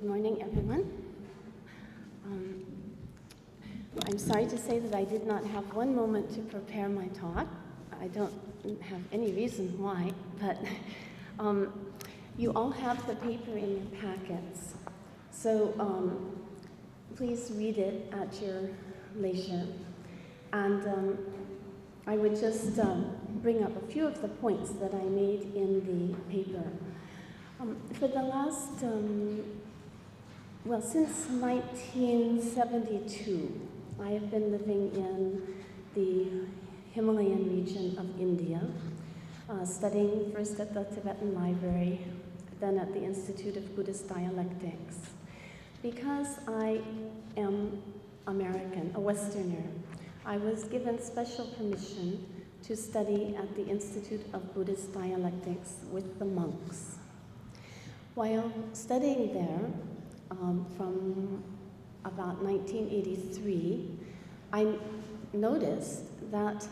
morning, everyone. I'm sorry to say that I did not have one moment to prepare my talk. I don't have any reason why, but you all have the paper in your packets. So please read it at your leisure. And I would just bring up a few of the points that I made in the paper. For the last, since 1972, I have been living in the Himalayan region of India, studying first at the Tibetan Library, then at the Institute of Buddhist Dialectics. Because I am American, a Westerner, I was given special permission to study at the Institute of Buddhist Dialectics with the monks. While studying there, from about 1983, I noticed that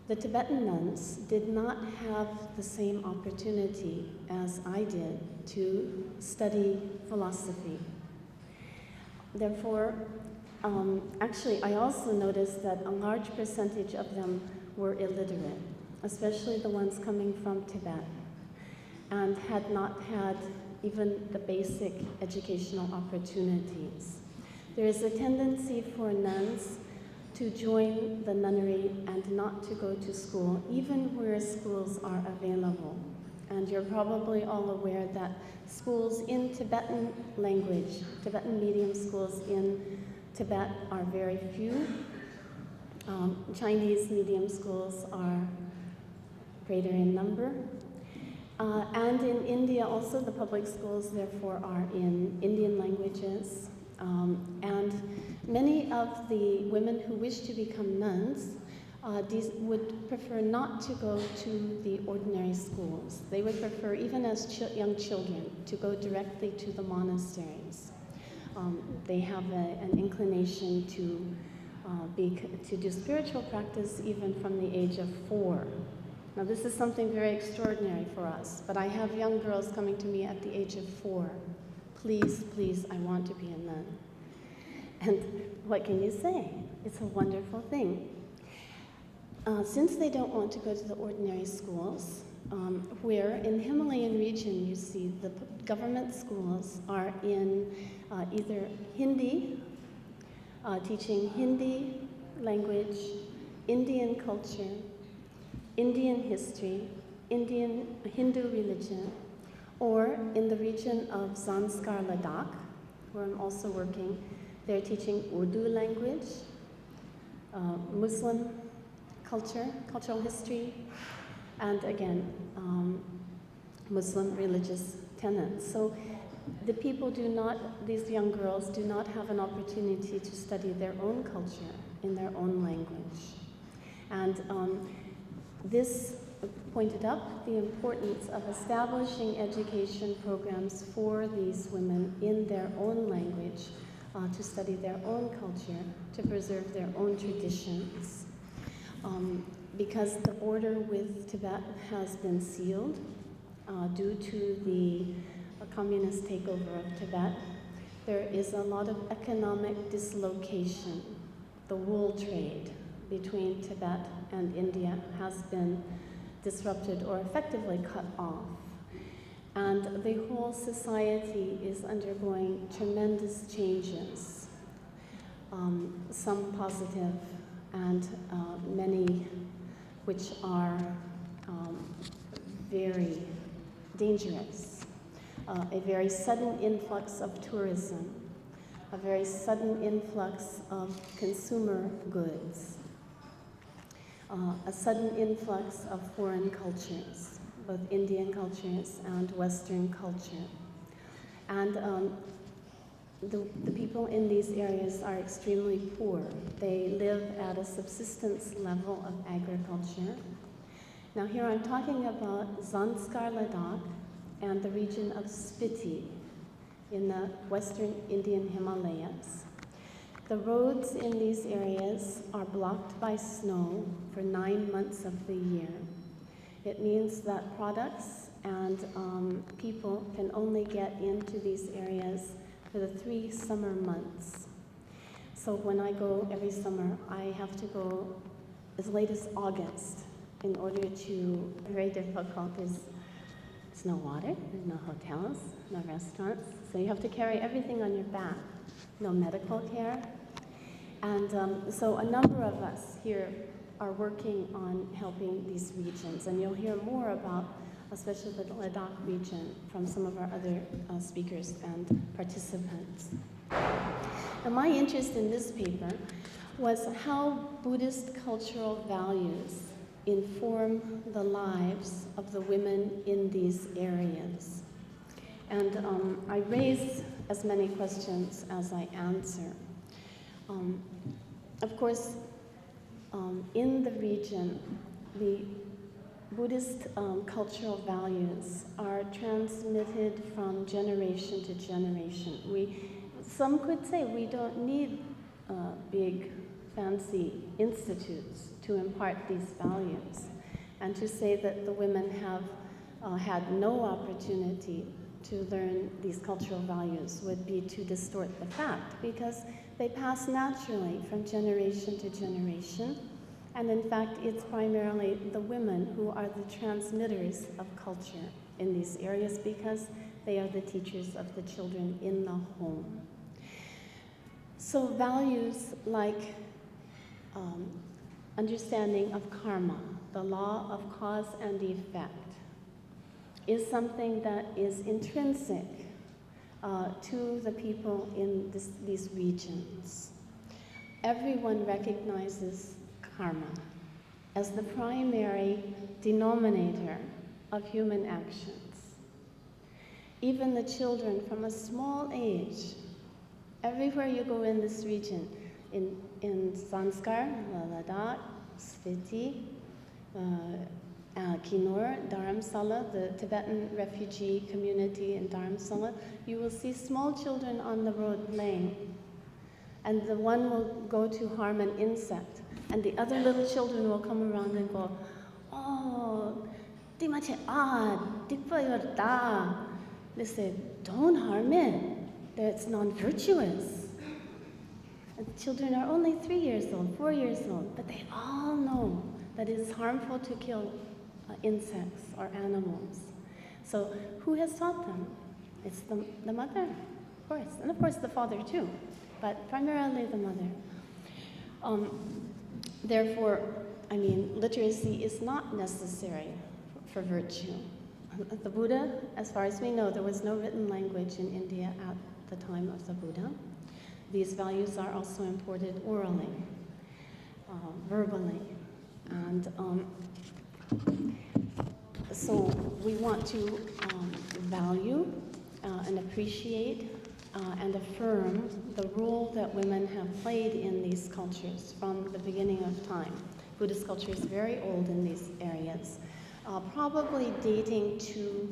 the Tibetan nuns did not have the same opportunity as I did to study philosophy. Therefore, actually, I also noticed that a large percentage of them were illiterate, especially the ones coming from Tibet, and had not had even the basic educational opportunities. There is a tendency for nuns to join the nunnery and not to go to school, even where schools are available. And you're probably all aware that schools in Tibetan language, Tibetan medium schools in Tibet are very few. Chinese medium schools are greater in number. And in India also, the public schools therefore are in Indian languages. And many of the women who wish to become nuns would prefer not to go to the ordinary schools. They would prefer, even as young children, to go directly to the monasteries. They have an inclination to do spiritual practice even from the age of 4. Now, this is something very extraordinary for us, but I have young girls coming to me at the age of 4. Please, please, I want to be a nun. And what can you say? It's a wonderful thing. Since they don't want to go to the ordinary schools, where in the Himalayan region, you see the government schools are in either Hindi, teaching Hindi language, Indian culture, Indian history, Indian Hindu religion, or in the region of Zanskar Ladakh, where I'm also working, they're teaching Urdu language, Muslim culture, cultural history, and again, Muslim religious tenets. So the people these young girls do not have an opportunity to study their own culture in their own language. And this pointed up the importance of establishing education programs for these women in their own language, to study their own culture, to preserve their own traditions. Because the border with Tibet has been sealed due to the communist takeover of Tibet, there is a lot of economic dislocation. The wool trade between Tibet and India has been disrupted or effectively cut off. And the whole society is undergoing tremendous changes, some positive and many which are very dangerous. A very sudden influx of tourism, a very sudden influx of consumer goods, a sudden influx of foreign cultures, both Indian cultures and Western culture. And the people in these areas are extremely poor. They live at a subsistence level of agriculture. Now here I'm talking about Zanskar Ladakh and the region of Spiti in the western Indian Himalayas. The roads in these areas are blocked by snow for 9 months of the year. It means that products and people can only get into these areas for the 3 summer months. So when I go every summer, I have to go as late as August in order to, very difficult, there's no water, there's no hotels, no restaurants, so you have to carry everything on your back, no medical care. And so a number of us here are working on helping these regions, and you'll hear more about, especially the Ladakh region, from some of our other speakers and participants. And my interest in this paper was how Buddhist cultural values inform the lives of the women in these areas. And I raise as many questions as I answer. Of course, in the region, the Buddhist cultural values are transmitted from generation to generation. Some could say we don't need big, fancy institutes to impart these values, and to say that the women have had no opportunity to learn these cultural values would be to distort the fact, because they pass naturally from generation to generation. And in fact, it's primarily the women who are the transmitters of culture in these areas, because they are the teachers of the children in the home. So values like understanding of karma, the law of cause and effect, is something that is intrinsic to the people in these regions. Everyone recognizes karma as the primary denominator of human actions. Even the children from a small age, everywhere you go in this region, in Zanskar, Ladakh, Spiti, Kinur, Dharamsala, the Tibetan refugee community in Dharamsala, you will see small children on the road playing. And the one will go to harm an insect, and the other little children will come around and go, "Oh, timache tikpa." They say, "Don't harm it. It's non-virtuous." And the children are only 3 years old, 4 years old, but they all know that it is harmful to kill insects or animals. So who has taught them? It's the mother, of course, and of course the father too, but primarily the mother. Therefore, literacy is not necessary for virtue. The Buddha, as far as we know, there was no written language in India at the time of the Buddha. These values are also imported orally, verbally. And so we want to value and appreciate and affirm the role that women have played in these cultures from the beginning of time. Buddhist culture is very old in these areas, probably dating to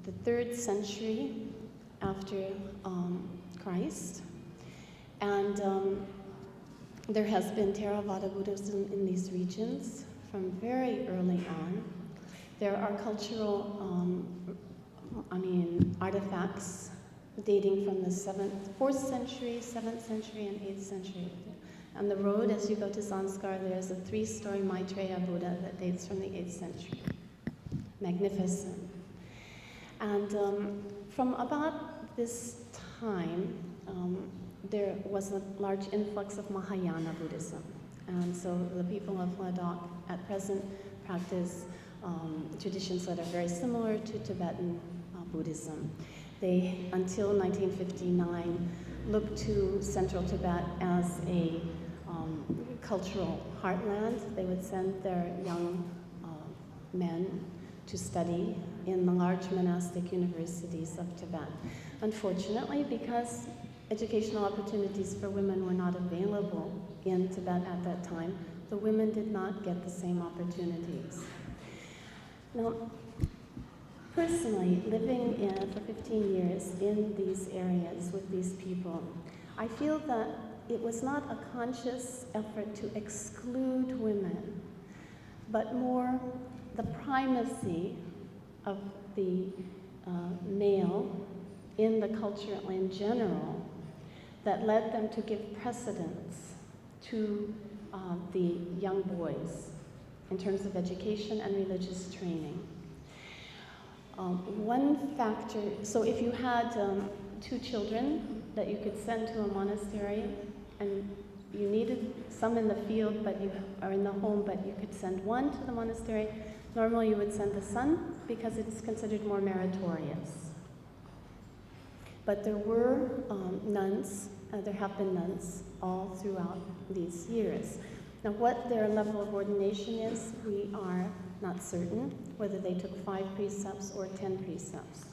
the 3rd century after Christ. And there has been Theravada Buddhism in these regions from very early on. There are cultural artifacts dating from the 4th century, 7th century, and 8th century. On the road, as you go to Zanskar, there's a 3-story Maitreya Buddha that dates from the 8th century. Magnificent. And from about this time, there was a large influx of Mahayana Buddhism. And so the people of Ladakh at present practice traditions that are very similar to Tibetan Buddhism. They, until 1959, looked to central Tibet as a cultural heartland. They would send their young men to study in the large monastic universities of Tibet. Unfortunately, because educational opportunities for women were not available in Tibet at that time, the women did not get the same opportunities. Now, personally, living for 15 years in these areas with these people, I feel that it was not a conscious effort to exclude women, but more the primacy of the male in the culture in general that led them to give precedence to the young boys in terms of education and religious training. One factor, so if you had 2 children that you could send to a monastery, and you needed some in the field but you are in the home, but you could send one to the monastery, normally you would send the son because it's considered more meritorious. But there were nuns, there have been nuns all throughout these years. Now what their level of ordination is, we are not certain, whether they took 5 precepts or 10 precepts.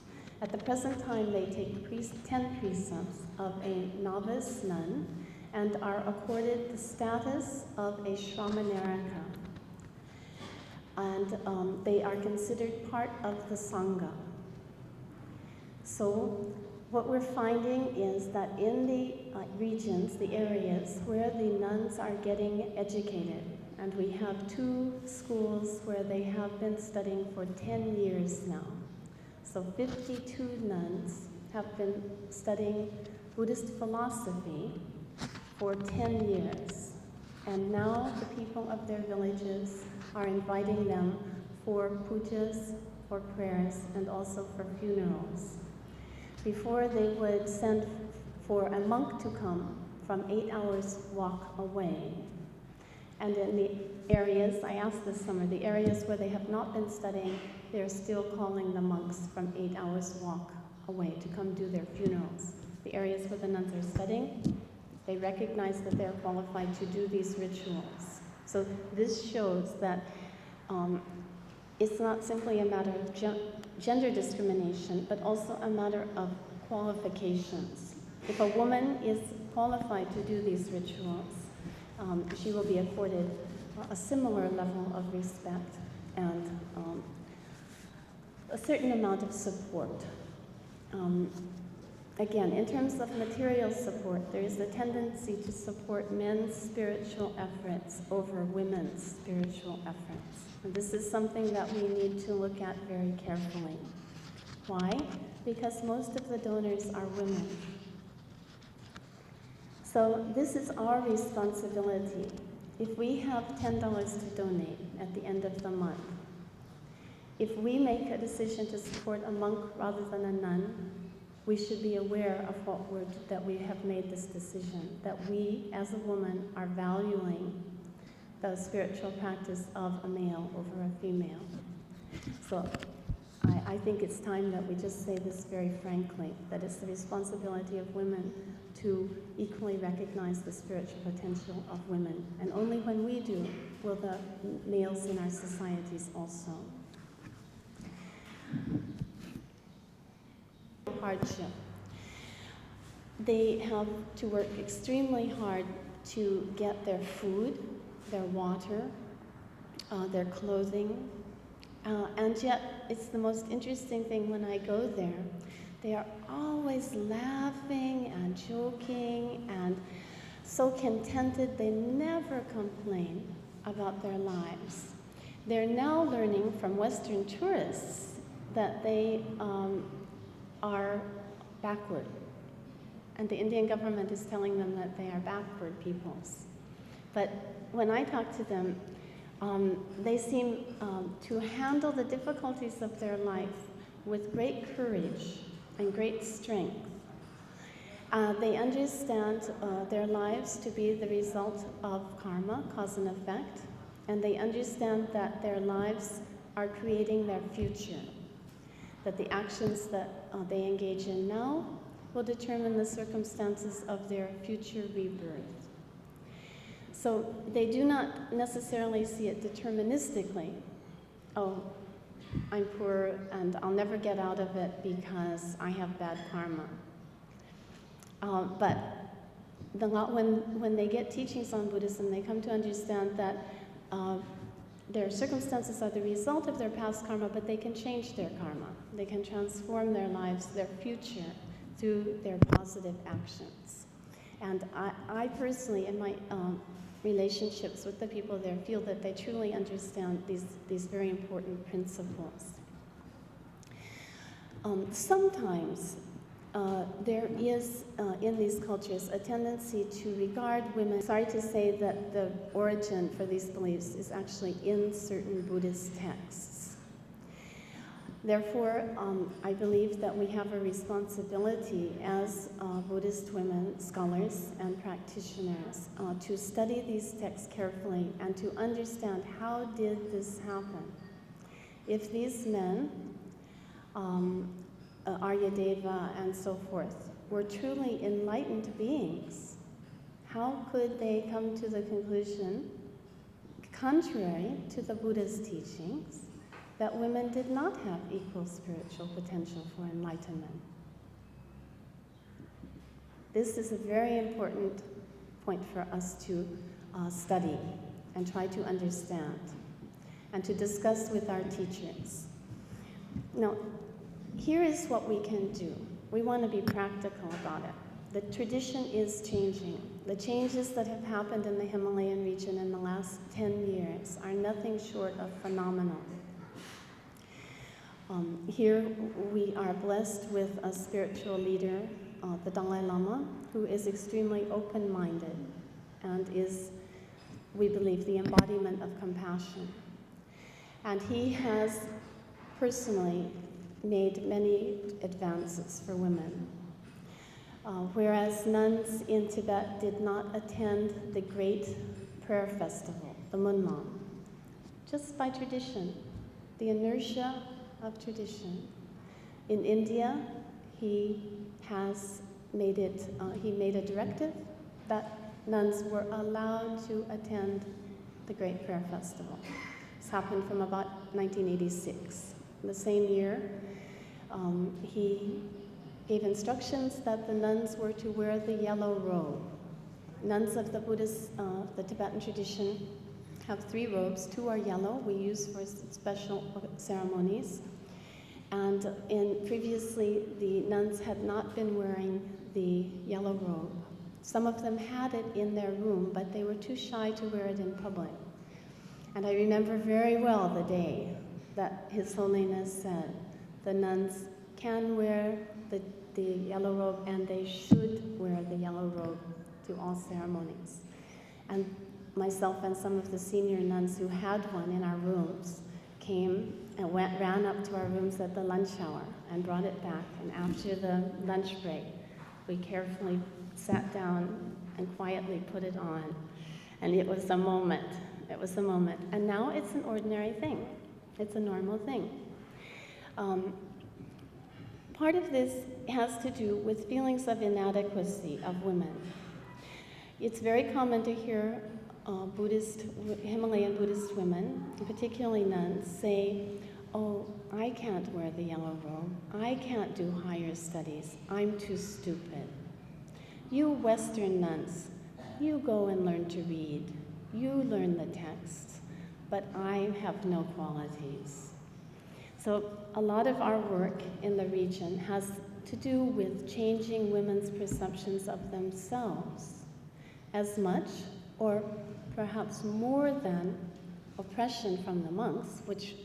At the present time, they take 10 precepts of a novice nun and are accorded the status of a Shramanarika. And they are considered part of the Sangha. So what we're finding is that in the regions, the areas where the nuns are getting educated, and we have 2 schools where they have been studying for 10 years now. So 52 nuns have been studying Buddhist philosophy for 10 years. And now the people of their villages are inviting them for pujas, for prayers, and also for funerals. Before, they would send for a monk to come from 8 hours walk away. And in the areas, I asked this summer, the areas where they have not been studying, they're still calling the monks from 8 hours walk away to come do their funerals. The areas where the nuns are studying, they recognize that they're qualified to do these rituals. So this shows that it's not simply a matter of gender discrimination, but also a matter of qualifications. If a woman is qualified to do these rituals, she will be accorded a similar level of respect and a certain amount of support. Again, in terms of material support, there is a tendency to support men's spiritual efforts over women's spiritual efforts. And this is something that we need to look at very carefully. Why? Because most of the donors are women. So this is our responsibility. If we have $10 to donate at the end of the month, if we make a decision to support a monk rather than a nun, we should be aware of that we have made this decision, that we, as a woman, are valuing the spiritual practice of a male over a female. So I think it's time that we just say this very frankly, that it's the responsibility of women to equally recognize the spiritual potential of women. And only when we do will the males in our societies also. Hardship. They have to work extremely hard to get their food, their water, their clothing, and yet it's the most interesting thing when I go there. They are always laughing and joking and so contented. They never complain about their lives. They're now learning from Western tourists that they are backward. And the Indian government is telling them that they are backward peoples. But when I talk to them, they seem to handle the difficulties of their life with great courage and great strength. They understand their lives to be the result of karma, cause and effect, and they understand that their lives are creating their future, that the actions that they engage in now will determine the circumstances of their future rebirth. So they do not necessarily see it deterministically. Oh, I'm poor and I'll never get out of it because I have bad karma. But when they get teachings on Buddhism, they come to understand that their circumstances are the result of their past karma, but they can change their karma. They can transform their lives, their future, through their positive actions. And I personally, in my relationships with the people there, feel that they truly understand these very important principles. Sometimes there is, in these cultures, a tendency to regard women. Sorry to say that the origin for these beliefs is actually in certain Buddhist texts. Therefore, I believe that we have a responsibility as Buddhist women, scholars, and practitioners to study these texts carefully and to understand how did this happen. If these men, Aryadeva and so forth, were truly enlightened beings, how could they come to the conclusion, contrary to the Buddha's teachings, that women did not have equal spiritual potential for enlightenment? This is a very important point for us to study and try to understand and to discuss with our teachers. Now, here is what we can do. We want to be practical about it. The tradition is changing. The changes that have happened in the Himalayan region in the last 10 years are nothing short of phenomenal. Here we are blessed with a spiritual leader, the Dalai Lama, who is extremely open-minded and is, we believe, the embodiment of compassion. And he has personally made many advances for women. Whereas nuns in Tibet did not attend the great prayer festival, the Munmam, just by tradition, the inertia of tradition. In India, he made a directive that nuns were allowed to attend the great prayer festival. This happened from about 1986. The same year, he gave instructions that the nuns were to wear the yellow robe. Nuns of the Buddhist, the Tibetan tradition, have 3 robes. 2 are yellow, we use for special ceremonies. And previously, the nuns had not been wearing the yellow robe. Some of them had it in their room, but they were too shy to wear it in public. And I remember very well the day that His Holiness said the nuns can wear the yellow robe and they should wear the yellow robe to all ceremonies. And myself and some of the senior nuns who had one in our rooms came and ran up to our rooms at the lunch hour and brought it back. And after the lunch break, we carefully sat down and quietly put it on. And it was a moment. It was a moment. And now it's an ordinary thing. It's a normal thing. Part of this has to do with feelings of inadequacy of women. It's very common to hear Himalayan Buddhist women, particularly nuns, say, "Oh, I can't wear the yellow robe. I can't do higher studies. I'm too stupid. You Western nuns, you go and learn to read. You learn the texts, but I have no qualities." So a lot of our work in the region has to do with changing women's perceptions of themselves as much, or perhaps more than, oppression from the monks, which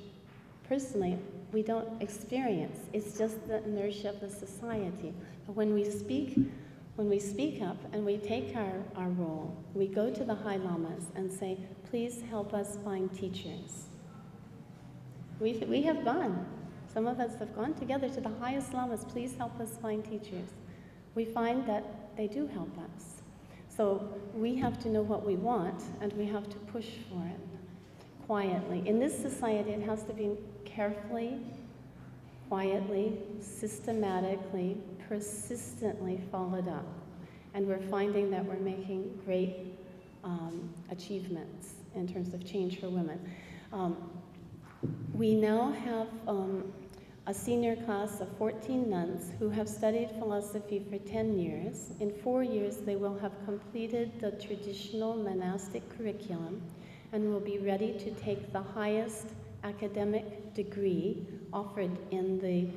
personally we don't experience. It's just the inertia of the society. But when we speak up and we take our role, we go to the high lamas and say, "Please help us find teachers." We have gone. Some of us have gone together to the highest lamas, "Please help us find teachers." We find that they do help us. So we have to know what we want, and we have to push for it quietly. In this society, it has to be carefully, quietly, systematically, persistently followed up. And we're finding that we're making great achievements in terms of change for women. We now have a senior class of 14 nuns who have studied philosophy for 10 years. In 4 years, they will have completed the traditional monastic curriculum and will be ready to take the highest academic degree offered in the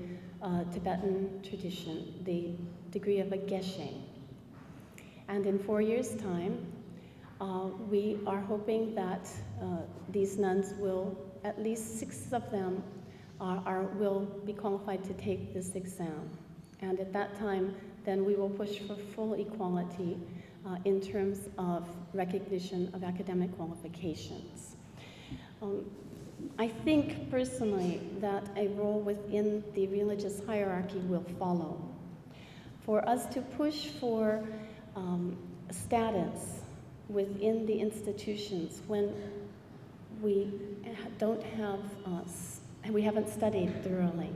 Tibetan tradition, the degree of a geshe. And in 4 years' time, we are hoping that these nuns will, at least 6 of them, will be qualified to take this exam. And at that time, then we will push for full equality in terms of recognition of academic qualifications. I think personally that a role within the religious hierarchy will follow. For us to push for status within the institutions when we we haven't studied thoroughly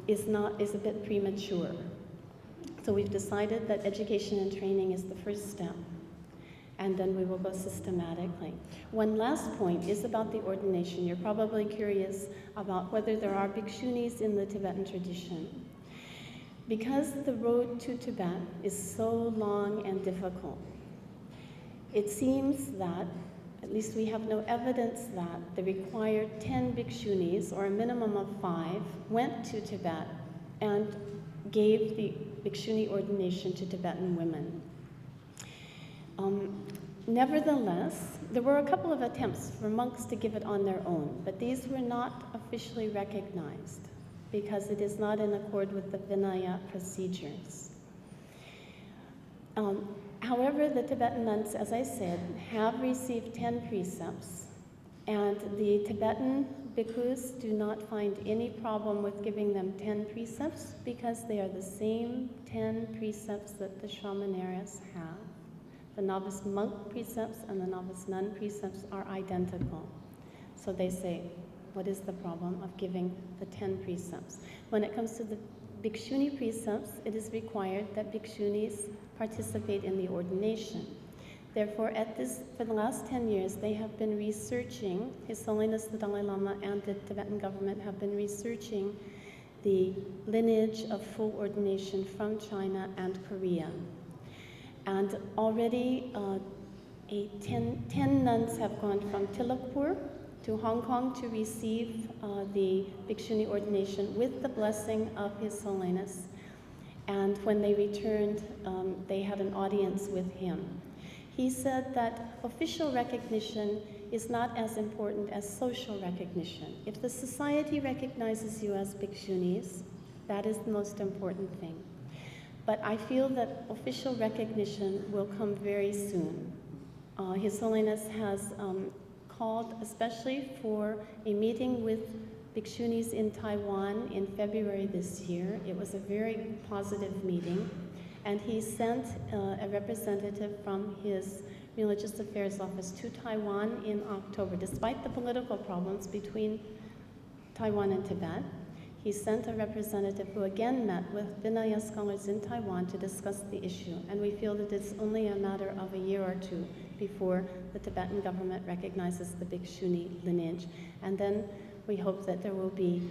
is a bit premature. So we've decided that education and training is the first step, and then we will go systematically. One last point is about the ordination. You're probably curious about whether there are bhikshunis in the Tibetan tradition. Because the road to Tibet is so long and difficult, it seems that, at least we have no evidence that, the required 10 bhikshunis, or a minimum of 5, went to Tibet and gave the bhikshuni ordination to Tibetan women. Nevertheless, there were a couple of attempts for monks to give it on their own, but these were not officially recognized because it is not in accord with the Vinaya procedures. However, the Tibetan nuns, as I said, have received 10 precepts, and the Tibetan bhikkhus do not find any problem with giving them 10 precepts because they are the same 10 precepts that the shamanaris have. The novice monk precepts and the novice nun precepts are identical. So they say, what is the problem of giving the 10 precepts? When it comes to the bhikshuni precepts, it is required that bhikshunis participate in the ordination. Therefore, for the last 10 years, they have been researching, His Holiness the Dalai Lama and the Tibetan government have been researching the lineage of full ordination from China and Korea. And already 10 nuns have gone from Tilakpur to Hong Kong to receive the bhikshuni ordination with the blessing of His Holiness. And when they returned, they had an audience with him. He said that official recognition is not as important as social recognition. If the society recognizes you as bhikshunis, that is the most important thing. But I feel that official recognition will come very soon. His Holiness has called especially for a meeting with bhikshunis in Taiwan in February this year. It was a very positive meeting, and he sent a representative from his Religious Affairs Office to Taiwan in October. Despite the political problems between Taiwan and Tibet, he sent a representative who again met with Vinaya scholars in Taiwan to discuss the issue, and we feel that it's only a matter of a year or two before the Tibetan government recognizes the bhikshuni lineage. And then we hope that there will be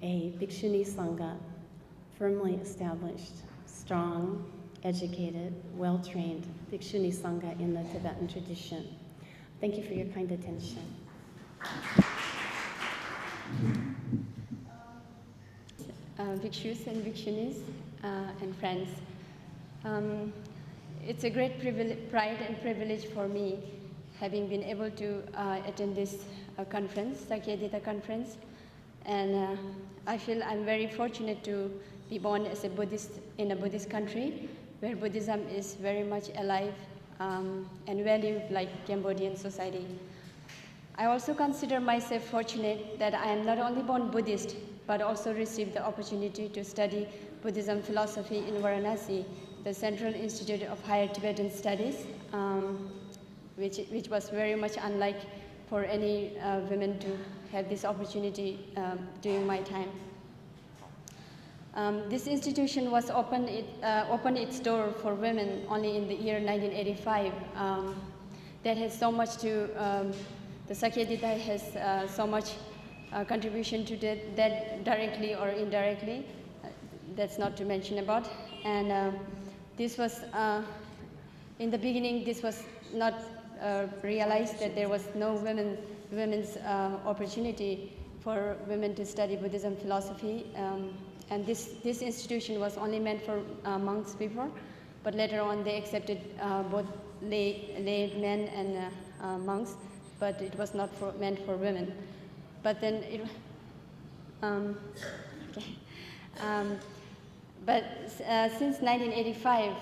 a bhikshuni sangha firmly established, strong, educated, well-trained bhikshuni sangha in the Tibetan tradition. Thank you for your kind attention. Bhikshus and bhikshunis and friends. It's a great pride and privilege for me having been able to attend this conference, Sakyadhita conference. And I feel I'm very fortunate to be born as a Buddhist in a Buddhist country where Buddhism is very much alive and valued like Cambodian society. I also consider myself fortunate that I am not only born Buddhist, but also received the opportunity to study Buddhism philosophy in Varanasi, the Central Institute of Higher Tibetan Studies, which was very much unlike for any women to have this opportunity during my time. This institution was opened its door for women only in the year 1985. That has so much to, the Sakyadhita has so much contribution to that directly or indirectly. That's not to mention about. And this was, in the beginning, this was not realized that there was no women's opportunity for women to study Buddhism philosophy. And this institution was only meant for monks before. but later on they accepted both lay men and monks, but it was not meant for women. But then it, okay. Since 1985,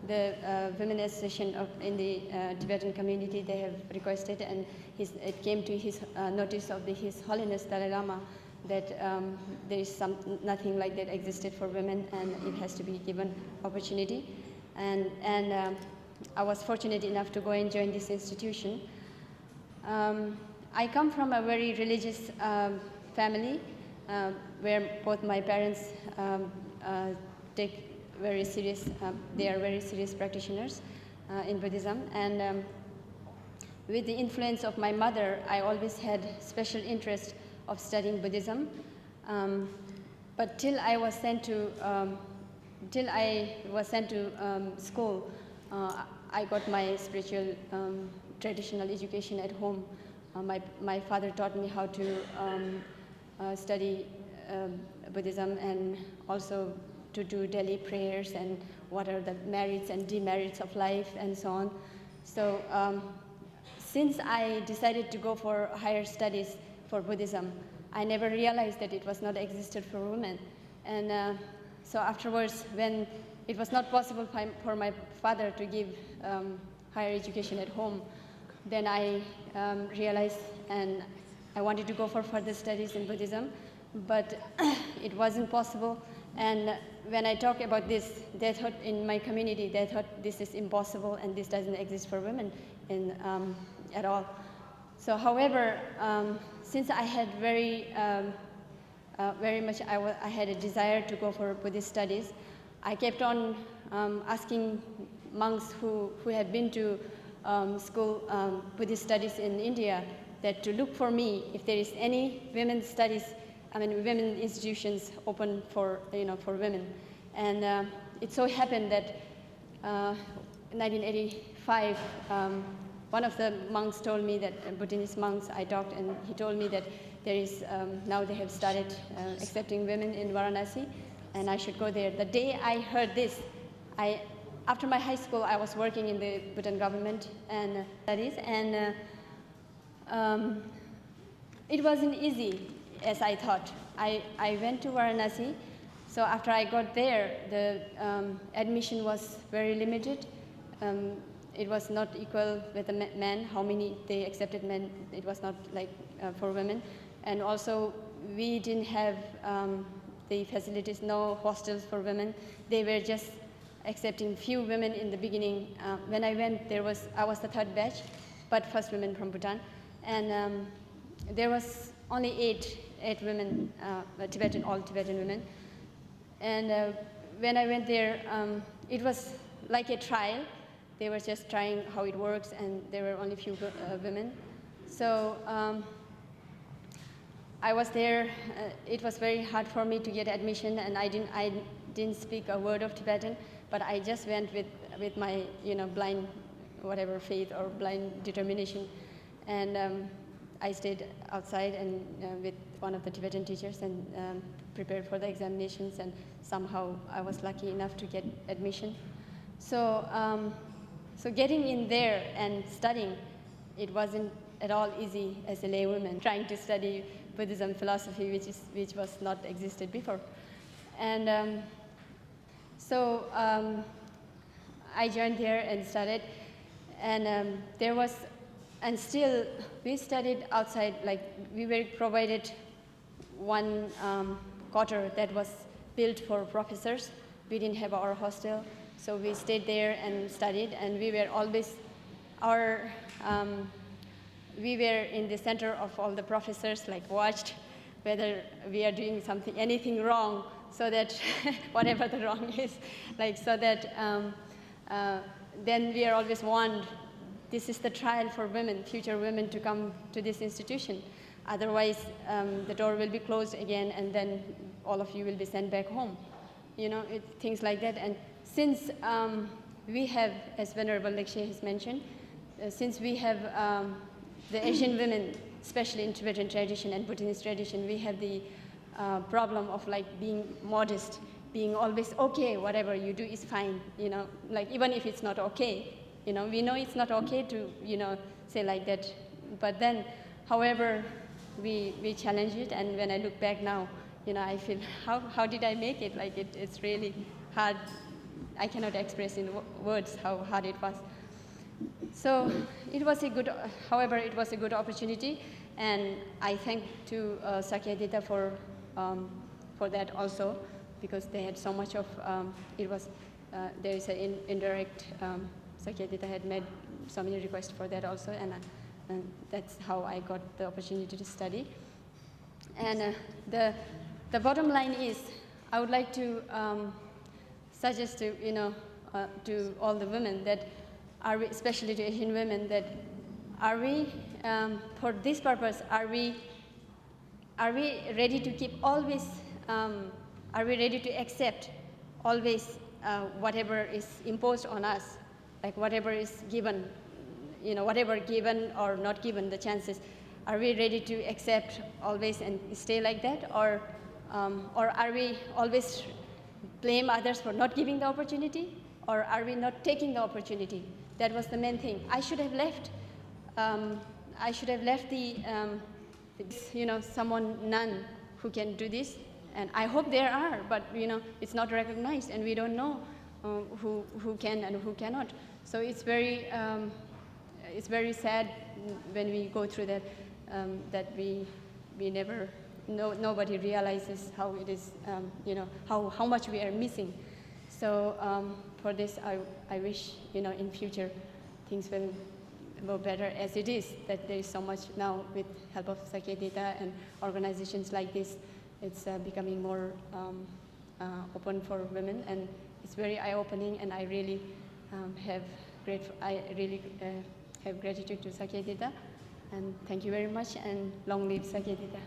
the Women Association in the Tibetan community, they have requested, and it came to his notice of His Holiness Dalai Lama that there is nothing like that existed for women, and it has to be given opportunity. And I was fortunate enough to go and join this institution. I come from a very religious family where both my parents take very serious, they are very serious practitioners in Buddhism. And with the influence of my mother, I always had special interest of studying Buddhism. But till I was sent to school, I got my spiritual traditional education at home. My father taught me how to study Buddhism, and also to do daily prayers and what are the merits and demerits of life and so on. So since I decided to go for higher studies for Buddhism, I never realized that it was not existed for women. And so afterwards, when it was not possible for my father to give higher education at home, then I realized, and I wanted to go for further studies in Buddhism, but it wasn't possible. And when I talk about this, they thought in my community, they thought this is impossible and this doesn't exist for women at all. So however, since I had very much, I had a desire to go for Buddhist studies, I kept on asking monks who had been to school Buddhist studies in India that to look for me if there is any women's studies, women institutions open for women. And it so happened that 1985, one of the monks told me that, Buddhist monks I talked, and he told me that there is, now they have started accepting women in Varanasi, and I should go there. The day I heard this, after my high school, I was working in the Bhutan government and studies, and it wasn't easy as I thought. I went to Varanasi, so after I got there, the admission was very limited. It was not equal with the men, how many they accepted men, it was not like for women. And also, we didn't have the facilities, no hostels for women. They were just accepting few women in the beginning. When I went, I was the third batch, but first women from Bhutan. And there was only eight women, all Tibetan women. And when I went there, it was like a trial. They were just trying how it works, and there were only few women. So I was there. It was very hard for me to get admission, and I didn't speak a word of Tibetan, but I just went with my blind whatever faith or blind determination, and I stayed outside and with one of the Tibetan teachers and prepared for the examinations, and somehow I was lucky enough to get admission. So getting in there and studying, it wasn't at all easy as a laywoman trying to study Buddhism philosophy, which was not existed before. And so I joined there and studied, and still we studied outside. Like, we were provided one quarter that was built for professors. We didn't have our hostel, so we stayed there and studied, and we were always we were in the center of all the professors, like watched whether we are doing anything wrong, so that whatever the wrong is, like, so that then we are always warned, this is the trial for women, future women, to come to this institution. Otherwise, the door will be closed again, and then all of you will be sent back home. Things like that. And since we have, as Venerable Lekshe has mentioned, since we have the Asian women, especially in Tibetan tradition and Bhutanese tradition, we have the problem of being modest being always okay, whatever you do is fine, like even if it's not okay, we know it's not okay to, say like that. But then, however, we challenge it, and when I look back now, I feel, how did I make it? Like it's really hard. I cannot express in words how hard it was. So it was a good, however, it was a good opportunity, and I thank to Sakyadita for that also, because they had so much of, it was, there is an indirect, Sakyadita had made so many requests for that also, and that's how I got the opportunity to study. And the bottom line is, I would like to suggest to, to all the women that are we, especially to Asian women, that are we, for this purpose, are we ready to keep always, are we ready to accept always whatever is imposed on us, like whatever is given, whatever given or not given the chances, are we ready to accept always and stay like that, or are we always blame others for not giving the opportunity, or are we not taking the opportunity? That was the main thing. I should have left. I should have left the, someone, none who can do this, and I hope there are, but it's not recognized, and we don't know who can and who cannot. So it's very sad when we go through that, that we never, nobody realizes how it is, how much we are missing. So for this, I wish, in future, things will go better as it is, that there is so much now with help of Sakyadita and organizations like this. It's becoming more open for women, and it's very eye-opening, and I really have gratitude to Sakyadita, and thank you very much, and long live Sakyadita.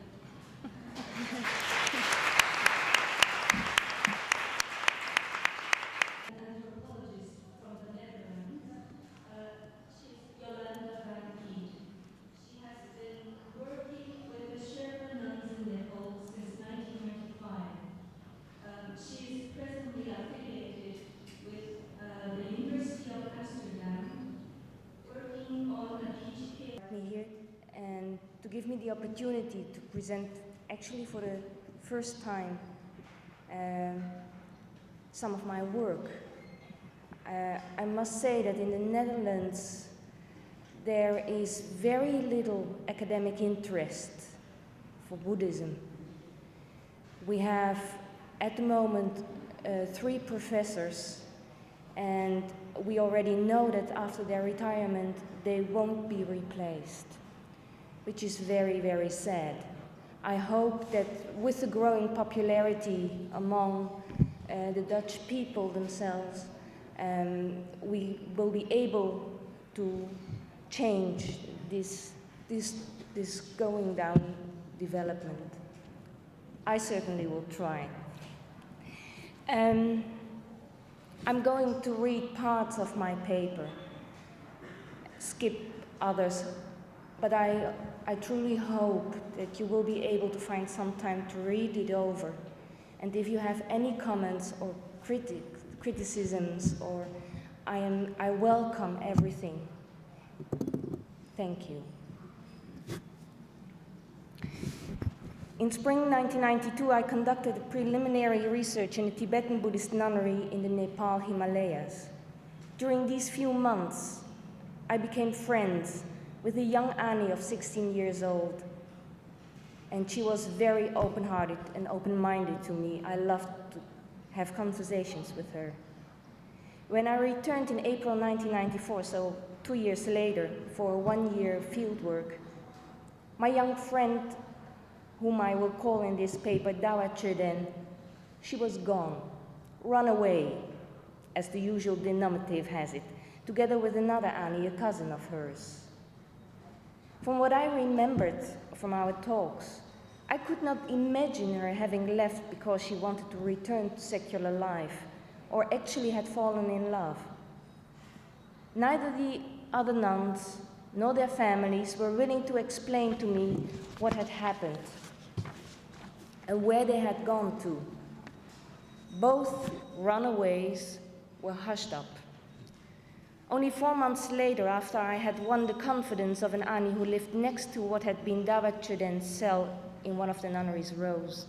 Here and to give me the opportunity to present, actually for the first time, some of my work. I must say that in the Netherlands there is very little academic interest for Buddhism. We have at the moment 3 professors, and we already know that after their retirement they won't be replaced, which is very, very sad. I hope that with the growing popularity among the Dutch people themselves, we will be able to change this going down development. I certainly will try. I'm going to read parts of my paper, skip others, but I truly hope that you will be able to find some time to read it over. And if you have any comments or criticisms, or I welcome everything. Thank you. In spring 1992, I conducted preliminary research in a Tibetan Buddhist nunnery in the Nepal Himalayas. During these few months, I became friends with a young Annie of 16 years old, and she was very open-hearted and open-minded to me. I loved to have conversations with her. When I returned in April 1994, so 2 years later, for a 1-year field work, my young friend, whom I will call in this paper Dawa Chöden, she was gone, run away, as the usual denominative has it, together with another Annie, a cousin of hers. From what I remembered from our talks, I could not imagine her having left because she wanted to return to secular life, or actually had fallen in love. Neither the other nuns nor their families were willing to explain to me what had happened and where they had gone to. Both runaways were hushed up. Only 4 months later, after I had won the confidence of an Ani who lived next to what had been Dawa Chuden's cell in one of the nunnery's rows,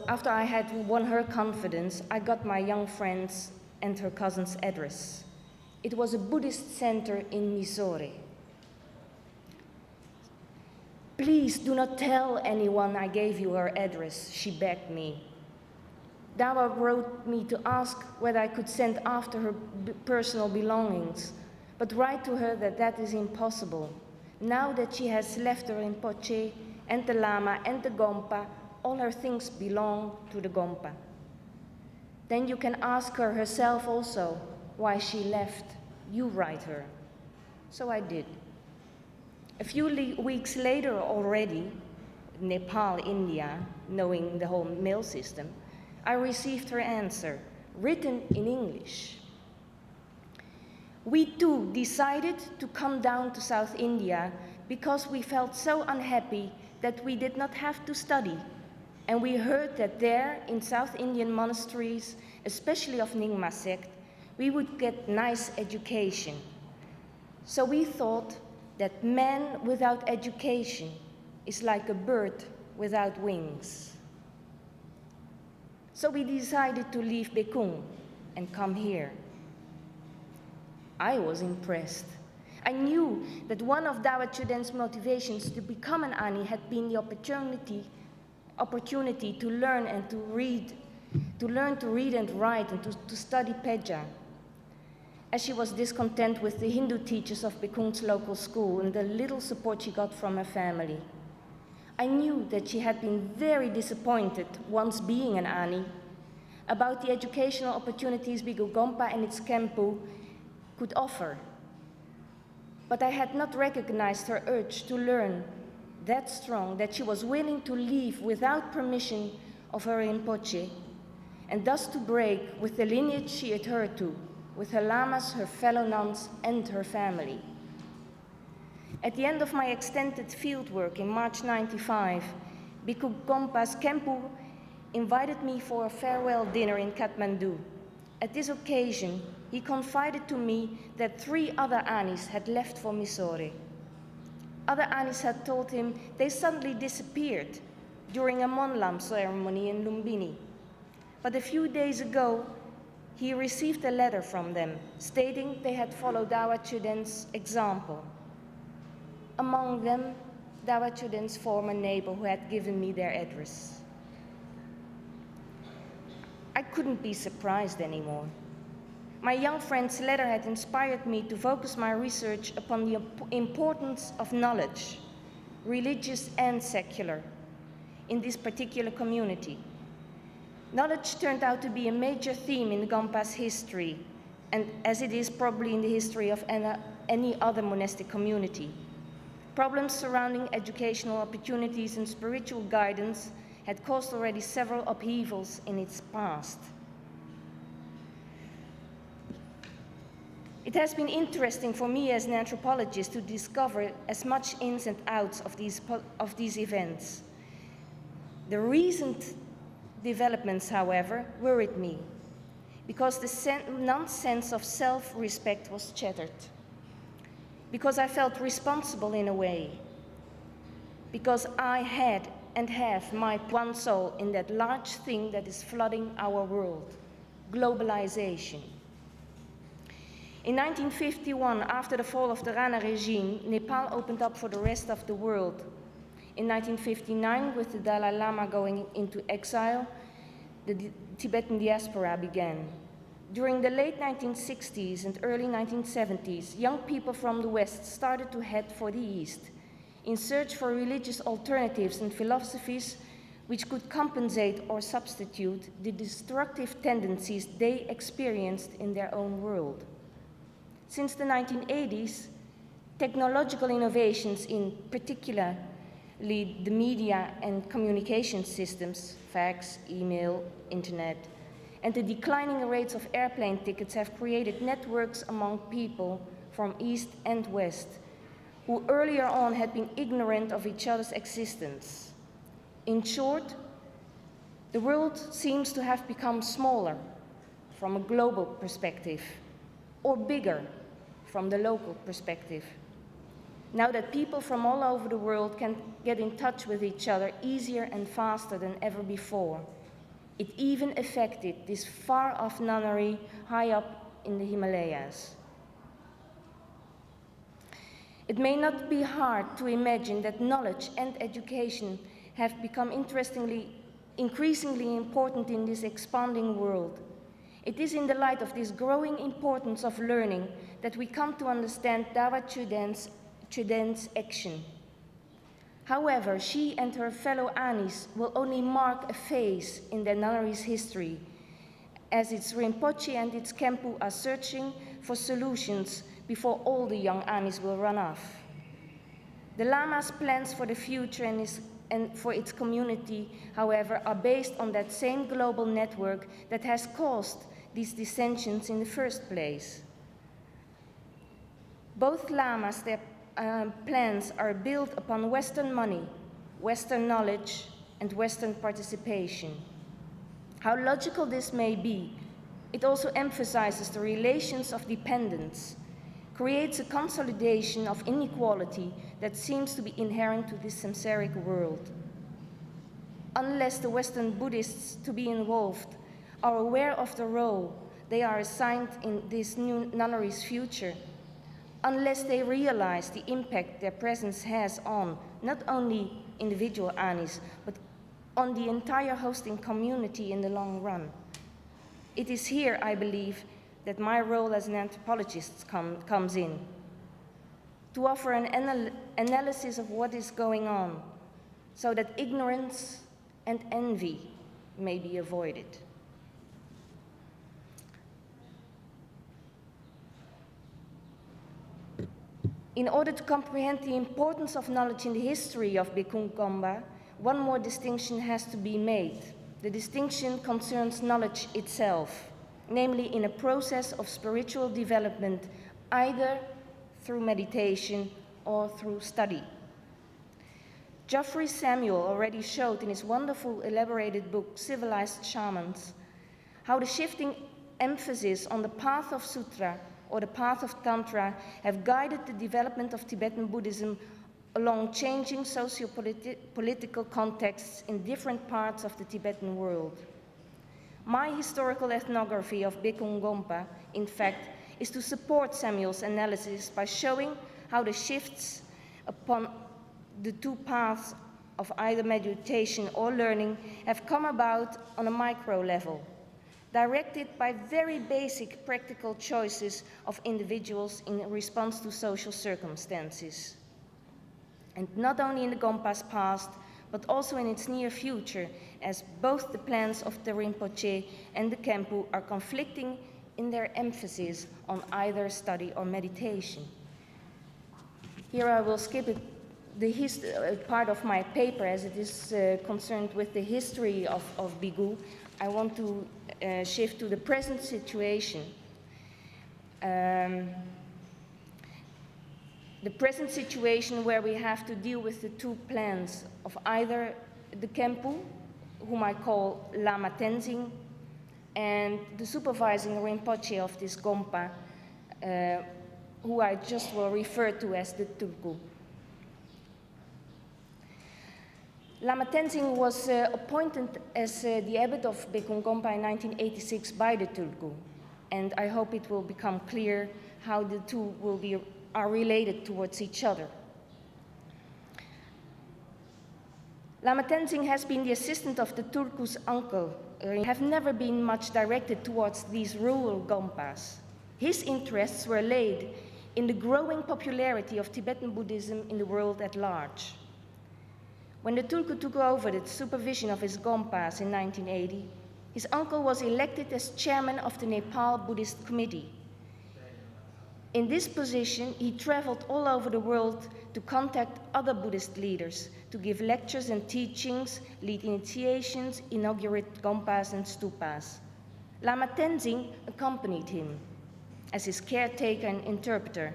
after I had won her confidence, I got my young friend's and her cousin's address. It was a Buddhist center in Mysore. "Please do not tell anyone I gave you her address," she begged me. Dawa wrote me to ask whether I could send after her personal belongings, but write to her that that is impossible. Now that she has left her Rinpoche and the Lama and the Gompa, all her things belong to the Gompa. Then you can ask her herself also why she left. You write her. So I did. A few weeks later already, Nepal, India, knowing the whole mail system, I received her answer, written in English. "We too decided to come down to South India because we felt so unhappy that we did not have to study. And we heard that there, in South Indian monasteries, especially of Nyingma sect, we would get nice education. So we thought that man without education is like a bird without wings. So we decided to leave Bekung and come here." I was impressed. I knew that one of Dawa Chuden's motivations to become an Ani had been the opportunity to learn and to read, and write, and to study Peja. As she was discontent with the Hindu teachers of Bekung's local school and the little support she got from her family, I knew that she had been very disappointed, once being an Ani, about the educational opportunities Bigu Gompa and its Kempu could offer. But I had not recognized her urge to learn that strong that she was willing to leave without permission of her Rinpoche, and thus to break with the lineage she adhered to, with her lamas, her fellow nuns, and her family. At the end of my extended fieldwork in March 95, Bhikkhu Gompa's Kempu invited me for a farewell dinner in Kathmandu. At this occasion, he confided to me that 3 other Anis had left for Mysore. Other Anis had told him they suddenly disappeared during a Monlam ceremony in Lumbini. But a few days ago, he received a letter from them stating they had followed Dawa Chuden's example. Among them, Dawa Chuden's former neighbor who had given me their address. I couldn't be surprised anymore. My young friend's letter had inspired me to focus my research upon the importance of knowledge, religious and secular, in this particular community. Knowledge turned out to be a major theme in the Gompa's history, and as it is probably in the history of any other monastic community. Problems surrounding educational opportunities and spiritual guidance had caused already several upheavals in its past. It has been interesting for me as an anthropologist to discover as much ins and outs of these events. The recent developments, however, worried me because the nun's sense of self-respect was shattered, because I felt responsible in a way, because I had and have my one soul in that large thing that is flooding our world, globalization. In 1951, after the fall of the Rana regime, Nepal opened up for the rest of the world. In 1959, with the Dalai Lama going into exile, the Tibetan diaspora began. During the late 1960s and early 1970s, young people from the West started to head for the East in search for religious alternatives and philosophies which could compensate or substitute the destructive tendencies they experienced in their own world. Since the 1980s, technological innovations, in particularly the media and communication systems, fax, email, internet, and the declining rates of airplane tickets have created networks among people from East and West who earlier on had been ignorant of each other's existence. In short, the world seems to have become smaller from a global perspective, or bigger from the local perspective. Now that people from all over the world can get in touch with each other easier and faster than ever before, it even affected this far-off nunnery high up in the Himalayas. It may not be hard to imagine that knowledge and education have become increasingly important in this expanding world. It is in the light of this growing importance of learning that we come to understand Dawa Chuden's action. However, she and her fellow Anis will only mark a phase in the nunnery's history, as its Rinpoche and its Kempu are searching for solutions before all the young Anis will run off. The Lama's plans for the future and for its community, however, are based on that same global network that has caused these dissensions in the first place. Both Lamas, their plans are built upon Western money, Western knowledge, and Western participation. How logical this may be, it also emphasizes the relations of dependence, creates a consolidation of inequality that seems to be inherent to this samsaric world. Unless the Western Buddhists to be involved are aware of the role they are assigned in this new nunnery's future, unless they realize the impact their presence has on not only individual Anis, but on the entire hosting community in the long run. It is here, I believe, that my role as an anthropologist comes in, to offer an analysis of what is going on, so that ignorance and envy may be avoided. In order to comprehend the importance of knowledge in the history of Bikung Gompa, one more distinction has to be made. The distinction concerns knowledge itself, namely in a process of spiritual development, either through meditation or through study. Geoffrey Samuel already showed in his wonderful elaborated book, Civilized Shamans, how the shifting emphasis on the path of Sutra or the path of Tantra have guided the development of Tibetan Buddhism along changing socio-political contexts in different parts of the Tibetan world. My historical ethnography of Bikung Gompa, in fact, is to support Samuel's analysis by showing how the shifts upon the two paths of either meditation or learning have come about on a micro level, directed by very basic practical choices of individuals in response to social circumstances. And not only in the Gompa's past, but also in its near future, as both the plans of the Rinpoche and the Kempu are conflicting in their emphasis on either study or meditation. Here I will skip the part of my paper, as it is concerned with the history of Bigu. I want to shift to the present situation. The present situation where we have to deal with the two plans of either the Kempu, whom I call Lama Tenzing, and the supervising Rinpoche of this Gompa, who I just will refer to as the Tulku. Lama Tenzing was appointed as the abbot of Bikung Gompa in 1986 by the Tulku, and I hope it will become clear how the two are related towards each other. Lama Tenzing has been the assistant of the Tulku's uncle, have never been much directed towards these rural Gompas. His interests were laid in the growing popularity of Tibetan Buddhism in the world at large. When the Tulku took over the supervision of his Gompas in 1980, his uncle was elected as chairman of the Nepal Buddhist Committee. In this position, he traveled all over the world to contact other Buddhist leaders, to give lectures and teachings, lead initiations, inaugurate Gompas and stupas. Lama Tenzing accompanied him as his caretaker and interpreter.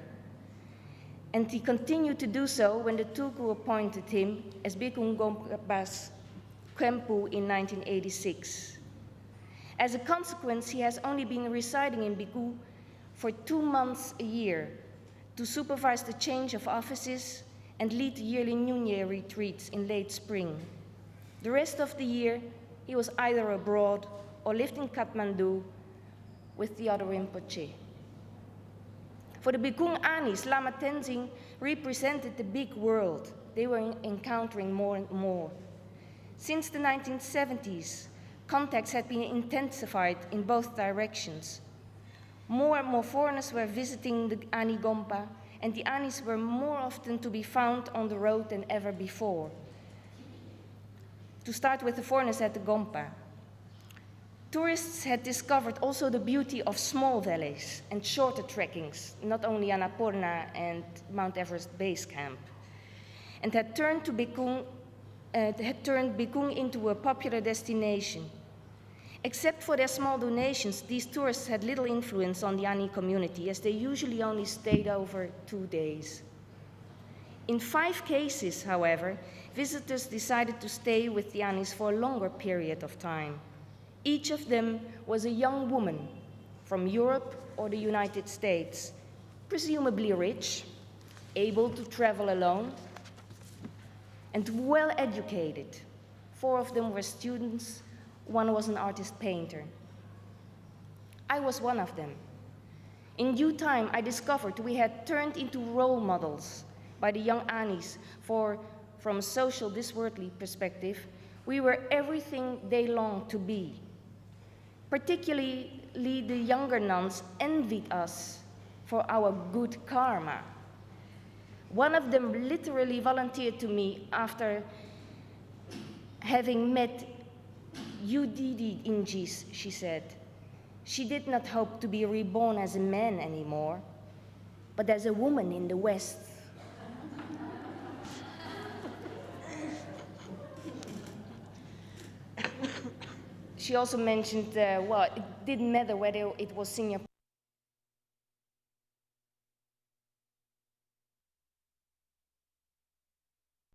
And he continued to do so when the Tulku appointed him as Bikung Gompa's Kempu in 1986. As a consequence, he has only been residing in Bikku for 2 months a year to supervise the change of offices and lead the yearly New Year retreats in late spring. The rest of the year, he was either abroad or lived in Kathmandu with the other Rinpoche. For the Bikung Anis, Lama Tenzing represented the big world they were encountering more and more. Since the 1970s, contacts had been intensified in both directions. More and more foreigners were visiting the Ani Gompa, and the Anis were more often to be found on the road than ever before. To start with the foreigners at the Gompa. Tourists had discovered also the beauty of small valleys and shorter trekkings, not only Annapurna and Mount Everest Base Camp, and had turned Bikung into a popular destination. Except for their small donations, these tourists had little influence on the Ani community, as they usually only stayed over 2 days. In 5 cases, however, visitors decided to stay with the Anis for a longer period of time. Each of them was a young woman from Europe or the United States, presumably rich, able to travel alone, and well educated. 4 of them were students, 1 was an artist-painter. I was one of them. In due time, I discovered we had turned into role models by the young Anis, for from a social, this worldly perspective, we were everything they longed to be. Particularly, the younger nuns envied us for our good karma. One of them literally volunteered to me after having met UDD Injis, she said. She did not hope to be reborn as a man anymore, but as a woman in the West. She also mentioned, well, it didn't matter whether it was Singapore